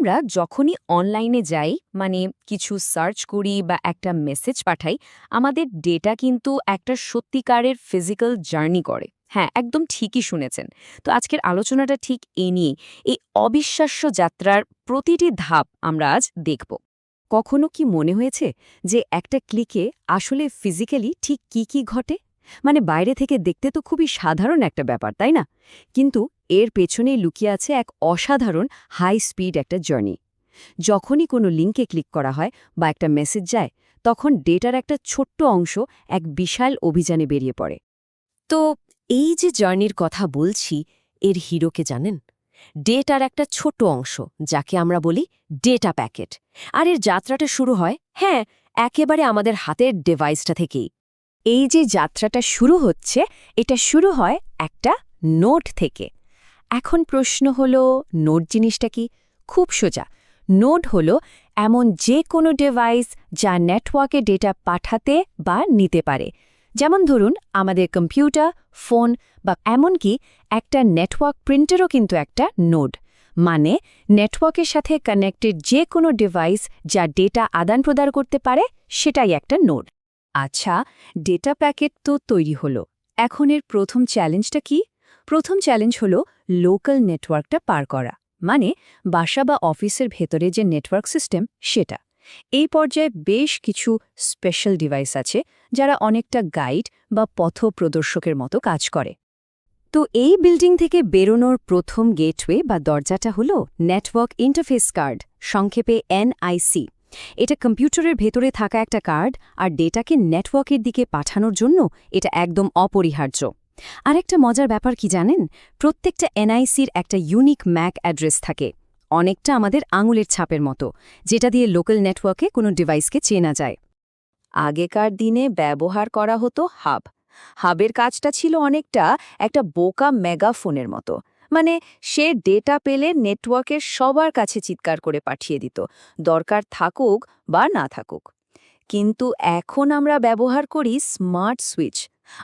আমরা যখনই অনলাইনে যাই মানে কিছু সার্চ করি বা একটা মেসেজ পাঠাই আমাদের ডেটা কিন্তু একটা সত্যিকারের ফিজিক্যাল জার্নি করে। হ্যাঁ, একদম ঠিকই শুনেছেন। তো আজকের আলোচনাটা ঠিক এ নিয়ে, এই অবিশ্বাস্য যাত্রার প্রতিটি ধাপ আমরা আজ দেখব। কখনো কি মনে হয়েছে যে একটা ক্লিকে আসলে ফিজিক্যালি ঠিক কি ঘটে? মানে বাইরে থেকে দেখতে তো খুবই সাধারণ একটা ব্যাপার, তাই না? কিন্তু এর পেছনেই লুকিয়ে আছে এক অসাধারণ হাই স্পিড একটা জার্নি। যখনই কোনো লিঙ্কে ক্লিক করা হয় বা একটা মেসেজ যায়, তখন ডেটার একটা ছোট্ট অংশ এক বিশাল অভিযানে বেরিয়ে পড়ে। তো এই যে জার্নির কথা বলছি, এর হিরোকে জানেন? ডেটার একটা ছোট অংশ, যাকে আমরা বলি ডেটা প্যাকেট। আর এর যাত্রাটা শুরু হয়, হ্যাঁ, একেবারে আমাদের হাতের ডিভাইসটা থেকেই। এই যে যাত্রাটা শুরু হচ্ছে, এটা শুরু হয় একটা নোট থেকে। এখন প্রশ্ন হলো, নোট জিনিসটা কি? খুব সোজা। নোট হলো এমন যে কোনো ডিভাইস যা নেটওয়ার্কে ডেটা পাঠাতে বা নিতে পারে। যেমন ধরুন আমাদের কম্পিউটার, ফোন বা এমনকি একটা নেটওয়ার্ক প্রিন্টারও কিন্তু একটা নোড। মানে নেটওয়ার্কের সাথে কানেক্টেড যে কোনো ডিভাইস যা ডেটা আদান প্রদান করতে পারে, সেটাই একটা নোড। আচ্ছা, ডেটা প্যাকেট তো তৈরি হলো। এখন এর প্রথম চ্যালেঞ্জটা কি? প্রথম চ্যালেঞ্জ হলো লোকাল নেটওয়ার্কটা পার করা। মানে বাসা বা অফিসের ভেতরে যে নেটওয়ার্ক সিস্টেম, সেটা। এই পর্যায়ে বেশ কিছু স্পেশাল ডিভাইস আছে যারা অনেকটা গাইড বা পথ প্রদর্শকের মতো কাজ করে। তো এই বিল্ডিং থেকে বেরোনোর প্রথম গেটওয়ে বা দরজাটা হলো নেটওয়ার্ক ইন্টারফেস কার্ড, সংক্ষেপে এনআইসি। এটা কম্পিউটারের ভেতরে থাকা একটা কার্ড, আর ডেটাকে নেটওয়ার্কের দিকে পাঠানোর জন্য এটা একদম অপরিহার্য। আরেকটা মজার ব্যাপার কি জানেন? প্রত্যেকটা এনআইসির একটা ইউনিক ম্যাক অ্যাড্রেস থাকে, অনেকটা আমাদের আঙুলের ছাপের মতো, যেটা দিয়ে লোকাল নেটওয়ার্কে কোনো ডিভাইসকে চেনা যায়। আগেকার দিনে ব্যবহার করা হতো হাব। হাবের কাজটা ছিল অনেকটা একটা বোকা মেগাফোনের মতো। মানে সে ডেটা পেলে নেটওয়ার্কের সবার কাছে চিৎকার করে পাঠিয়ে দিত, দরকার থাকুক বা না থাকুক। কিন্তু এখন আমরা ব্যবহার করি স্মার্ট সুইচ।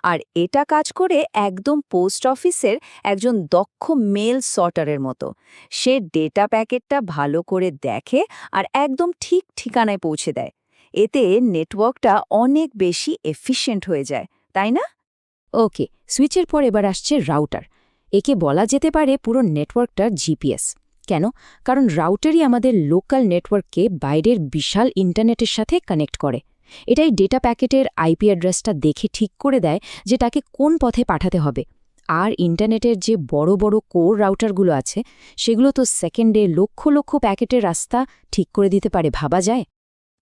আর এটা কাজ করে একদম পোস্ট অফিসের একজন দক্ষ মেল সর্টারের মতো। সে ডেটা প্যাকেটটা ভালো করে দেখে আর একদম ঠিক ঠিকানায় পৌঁছে দেয়। এতে নেটওয়ার্কটা অনেক বেশি এফিশিয়েন্ট হয়ে যায়, তাই না? ওকে, সুইচের পর এবার আসছে রাউটার। একে বলা যেতে পারে পুরো নেটওয়ার্কটার জিপিএস। কেন? কারণ রাউটারই আমাদের লোকাল নেটওয়ার্ককে বাইরের বিশাল ইন্টারনেটের সাথে কানেক্ট করে। এটাই ডেটা প্যাকেটের আইপি অ্যাড্রেসটা দেখে ঠিক করে দেয় যে তাকে কোন পথে পাঠাতে হবে। আর ইন্টারনেটের যে বড় বড় কোর রাউটারগুলো আছে, সেগুলো তো সেকেন্ডে লক্ষ লক্ষ প্যাকেটের রাস্তা ঠিক করে দিতে পারে, ভাবা যায়?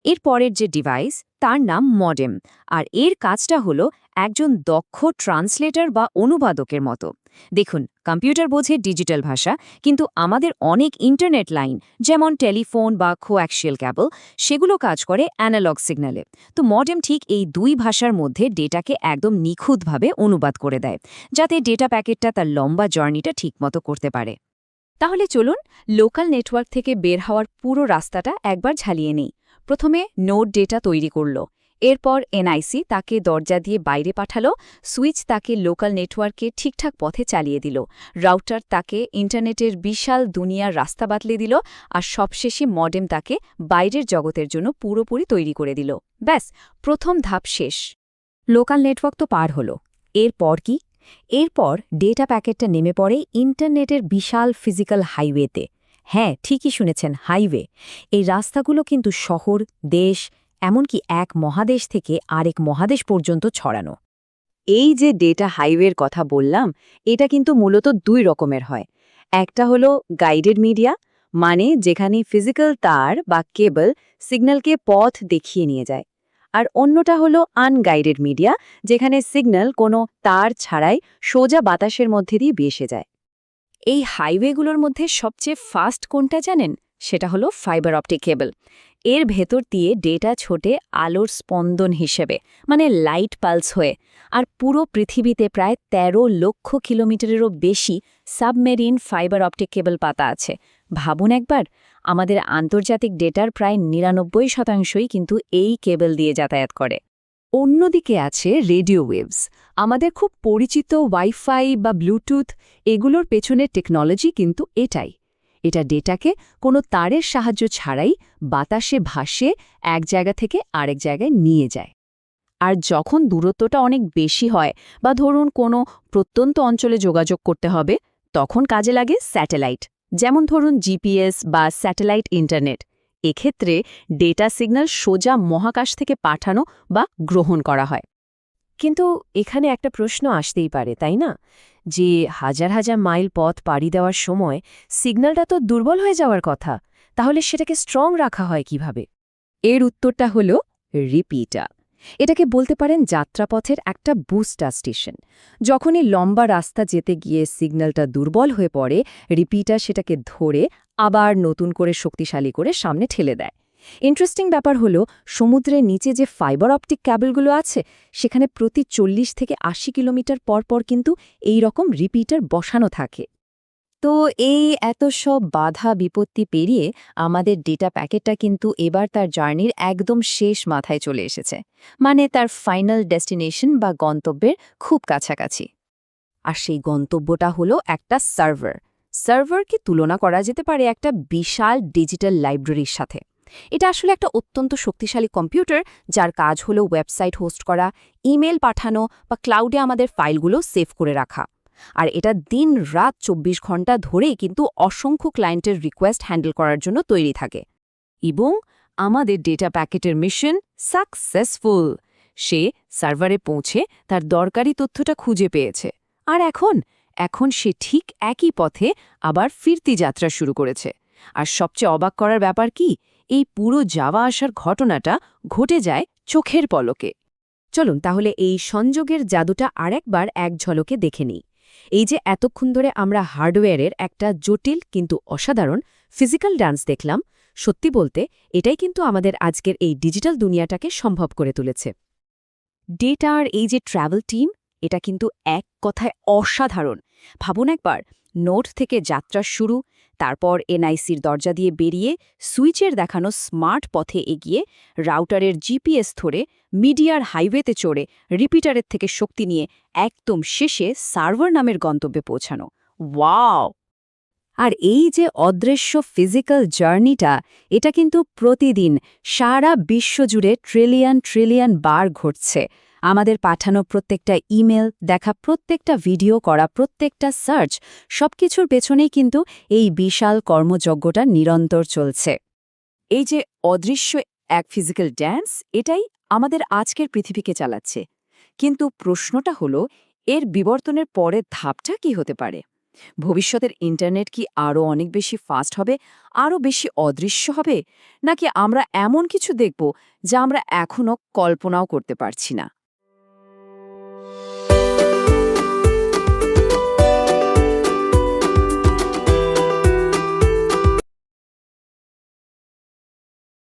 এর পরের যে ডিভাইস, তার নাম মডেম। আর এর কাজটা হলো একজন দক্ষ ট্রান্সলেটর বা অনুবাদকের মতো। দেখুন, কম্পিউটার বোঝে ডিজিটাল ভাষা, কিন্তু আমাদের অনেক ইন্টারনেট লাইন, যেমন টেলিফোন বা কোঅ্যাক্সিয়াল ক্যাবল, সেগুলো কাজ করে অ্যানালগ সিগন্যালে। তো মডেম ঠিক এই দুই ভাষার মধ্যে ডেটাকে একদম নিখুঁতভাবে অনুবাদ করে দেয়, যাতে ডেটা প্যাকেটটা তার লম্বা জার্নিটা ঠিকমতো করতে পারে। তাহলে চলুন লোকাল নেটওয়ার্ক থেকে বের হওয়ার পুরো রাস্তাটা একবার ঝালিয়ে নেই। প্রথমে নোড ডেটা তৈরি করল, এরপর এনআইসি তাকে দরজা দিয়ে বাইরে পাঠালো, সুইচ তাকে লোকাল নেটওয়ার্কে ঠিকঠাক পথে চালিয়ে দিল, রাউটার তাকে ইন্টারনেটের বিশাল দুনিয়ার রাস্তা বাতলে দিল, আর সবশেষে মডেম তাকে বাইরের জগতের জন্য পুরোপুরি তৈরি করে দিল। ব্যাস, প্রথম ধাপ শেষ। লোকাল নেটওয়ার্ক তো পার হলো। এরপর কি? এরপর ডেটা প্যাকেটটা নেমে পড়ে ইন্টারনেটের বিশাল ফিজিক্যাল হাইওয়েতে। হ্যাঁ, ঠিকই শুনেছেন, হাইওয়ে। এই রাস্তাগুলো কিন্তু শহর, দেশ, এমনকি এক মহাদেশ থেকে আরেক মহাদেশ পর্যন্ত ছড়ানো। এই যে ডেটা হাইওয়ের কথা বললাম, এটা কিন্তু মূলত দুই রকমের হয়। একটা হলো গাইডেড মিডিয়া, মানে যেখানে ফিজিক্যাল তার বা কেবল সিগন্যালকে পথ দেখিয়ে নিয়ে যায়। আর অন্যটা হলো আনগাইডেড মিডিয়া, যেখানে সিগন্যাল কোনো তার ছাড়াই সোজা বাতাসের মধ্যে দিয়ে ভেসে যায়। এই হাইওয়েগুলোর মধ্যে সবচেয়ে ফাস্ট কোনটা জানেন? সেটা হলো ফাইবার অপটিক কেবল। এর ভেতর দিয়ে ডেটা ছোটে আলোর স্পন্দন হিসেবে, মানে লাইট পালস হয়ে। আর পুরো পৃথিবীতে প্রায় ১৩ লক্ষ কিলোমিটারেরও বেশি সাবমেরিন ফাইবার অপটিক কেবল পাতা আছে। ভাবুন একবার, আমাদের আন্তর্জাতিক ডেটার প্রায় ৯৯%ই কিন্তু এই কেবল দিয়ে যাতায়াত করে। অন্যদিকে আছে রেডিও ওয়েভস, আমাদের খুব পরিচিত ওয়াইফাই বা ব্লুটুথ। এগুলোর পেছনের টেকনোলজি কিন্তু এটাই। এটা ডেটাকে কোনো তারের সাহায্য ছাড়াই বাতাসে ভাসে এক জায়গা থেকে আরেক জায়গায় নিয়ে যায়। আর যখন দূরত্বটা অনেক বেশি হয় বা ধরুন কোনো প্রত্যন্ত অঞ্চলে যোগাযোগ করতে হবে, তখন কাজে লাগে স্যাটেলাইট, যেমন ধরুন জিপিএস বা স্যাটেলাইট ইন্টারনেট। এক্ষেত্রে ডেটা সিগন্যাল সোজা মহাকাশ থেকে পাঠানো বা গ্রহণ করা হয়। কিন্তু এখানে একটা প্রশ্ন আসতেই পারে, তাই না? যে হাজার হাজার মাইল পথ পাড়ি দেওয়ার সময় সিগন্যালটা তো দুর্বল হয়ে যাওয়ার কথা, তাহলে সেটাকে স্ট্রং রাখা হয় কিভাবে? এর উত্তরটা হলো রিপিটার। এটাকে বলতে পারেন যাত্রাপথের একটা বুস্টার স্টেশন। যখনই লম্বা রাস্তা যেতে গিয়ে সিগন্যালটা দুর্বল হয়ে পড়ে, রিপিটার সেটাকে ধরে আবার নতুন করে শক্তিশালী করে সামনে ঠেলে দেয়। ইন্টারেস্টিং ব্যাপার হলো, সমুদ্রের নিচে যে ফাইবার অপটিক ক্যাবলগুলো আছে, সেখানে প্রতি 40 থেকে 80 কিলোমিটার পর পর কিন্তু এই রকম রিপিটার বসানো থাকে। তো এই এত সব বাধা বিপত্তি পেরিয়ে আমাদের ডেটা প্যাকেটটা কিন্তু এবার তার জার্নির একদম শেষ মাথায় চলে এসেছে, মানে তার ফাইনাল ডেস্টিনেশন বা গন্তব্যের খুব কাছাকাছি। আর সেই গন্তব্যটা হলো একটা সার্ভার। সার্ভারকে তুলনা করা যেতে পারে একটা বিশাল ডিজিটাল লাইব্রেরির সাথে। এটা আসলে একটা অত্যন্ত শক্তিশালী কম্পিউটার, যার কাজ হলো ওয়েবসাইট হোস্ট করা, ইমেল পাঠানো বা ক্লাউডে আমাদের ফাইলগুলো সেভ করে রাখা। আর এটা দিন রাত 24 ঘন্টা ধরেই কিন্তু অসংখ্য ক্লায়েন্টের রিকোয়েস্ট হ্যান্ডেল করার জন্য তৈরি থাকে। এবং আমাদের ডেটা প্যাকেটের মিশন সাকসেসফুল। সে সার্ভারে পৌঁছে তার দরকারি তথ্যটা খুঁজে পেয়েছে। আর এখন সে ঠিক একই পথে আবার ফিরতি যাত্রা শুরু করেছে। আর সবচেয়ে অবাক করার ব্যাপার কি, এই পুরো যাওয়া আসার ঘটনাটা ঘটে যায় চোখের পলকে। চলুন তাহলে এই সংযোগের জাদুটা আরেকবার এক ঝলকে দেখে নিই। এই যে এতক্ষণ ধরে আমরা হার্ডওয়্যারের একটা জটিল কিন্তু অসাধারণ ফিজিক্যাল ডান্স দেখলাম, সত্যি বলতে এটাই কিন্তু আমাদের আজকের এই ডিজিটাল দুনিয়াটাকে সম্ভব করে তুলেছে। ডেটার এই যে ট্র্যাভেল টিম, এটা কিন্তু এক কথায় অসাধারণ। ভাবুন একবার, নোট থেকে যাত্রা শুরু, তারপর এনআইসির দরজা দিয়ে বেরিয়ে সুইচের দেখানো স্মার্ট পথে এগিয়ে, রাউটারের জিপিএস ধরে মিডিয়ার হাইওয়েতে চড়ে রিপিটারের থেকে শক্তি নিয়ে একদম শেষে সার্ভার নামের গন্তব্যে পৌঁছানো। ওয়াও! আর এই যে অদৃশ্য ফিজিক্যাল জার্নিটা, এটা কিন্তু প্রতিদিন সারা বিশ্বজুড়ে ট্রিলিয়ন ট্রিলিয়ন বার ঘটছে। আমাদের পাঠানো প্রত্যেকটা ইমেল, দেখা প্রত্যেকটা ভিডিও, করা প্রত্যেকটা সার্চ, সবকিছুর পেছনেই কিন্তু এই বিশাল কর্মযজ্ঞটা নিরন্তর চলছে। এই যে অদৃশ্য এক ফিজিক্যাল ড্যান্স, এটাই আমাদের আজকের পৃথিবীকে চালাচ্ছে। কিন্তু প্রশ্নটা হলো, এর বিবর্তনের পরের ধাপটা কি হতে পারে? ভবিষ্যতের ইন্টারনেট কি আরও অনেক বেশি ফাস্ট হবে, আরও বেশি অদৃশ্য হবে, নাকি আমরা এমন কিছু দেখব যা আমরা এখনও কল্পনাও করতে পারছি না?